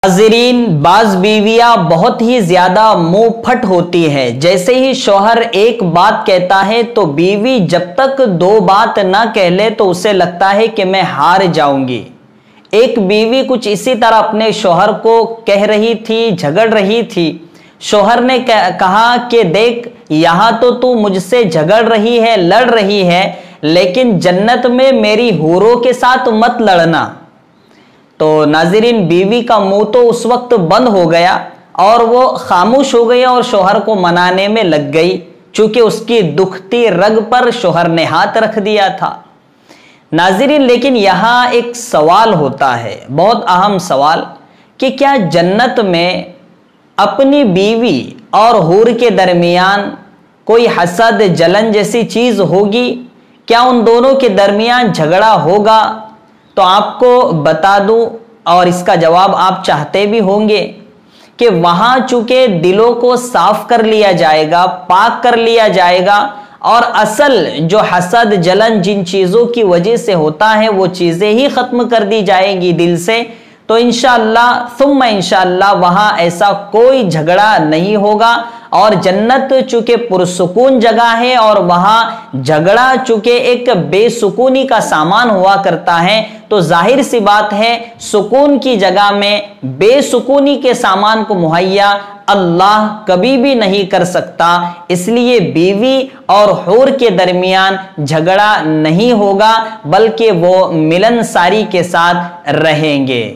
ناظرین، بعض بیویاں بہت ہی زیادہ منہ پھٹ ہوتی ہے۔ جیسے ہی شوہر ایک بات کہتا ہے تو بیوی جب تک دو بات نہ کہہ لے تو اسے لگتا ہے کہ میں ہار جاؤں گی۔ ایک بیوی کچھ اسی طرح اپنے شوہر کو کہہ رہی تھی، جھگڑ رہی تھی۔ شوہر نے کہا کہ دیکھ، یہاں تو مجھ سے جھگڑ رہی ہے، لڑ رہی ہے، لیکن جنت میں میری حوروں کے ساتھ مت لڑنا۔ تو ناظرین، بیوی کا منہ تو اس وقت بند ہو گیا اور وہ خاموش ہو گئی اور شوہر کو منانے میں لگ گئی، چونکہ اس کی دکھتی رگ پر شوہر نے ہاتھ رکھ دیا تھا۔ ناظرین، لیکن یہاں ایک سوال ہوتا ہے، بہت اہم سوال، کہ کیا جنت میں اپنی بیوی اور حور کے درمیان کوئی حسد، جلن جیسی چیز ہوگی؟ کیا ان دونوں کے درمیان جھگڑا ہوگا؟ تو آپ کو بتا دوں، اور اس کا جواب آپ چاہتے بھی ہوں گے، کہ وہاں چونکہ دلوں کو صاف کر لیا جائے گا، پاک کر لیا جائے گا، اور اصل جو حسد، جلن جن چیزوں کی وجہ سے ہوتا ہے وہ چیزیں ہی ختم کر دی جائیں گی دل سے، تو انشاءاللہ ثم انشاءاللہ وہاں ایسا کوئی جھگڑا نہیں ہوگا۔ اور جنت چونکہ پرسکون جگہ ہے اور وہاں جھگڑا چونکہ ایک بے سکونی کا سامان ہوا کرتا ہے، تو ظاہر سی بات ہے سکون کی جگہ میں بے سکونی کے سامان کو مہیا اللہ کبھی بھی نہیں کر سکتا۔ اس لیے بیوی اور حور کے درمیان جھگڑا نہیں ہوگا، بلکہ وہ ملن ساری کے ساتھ رہیں گے۔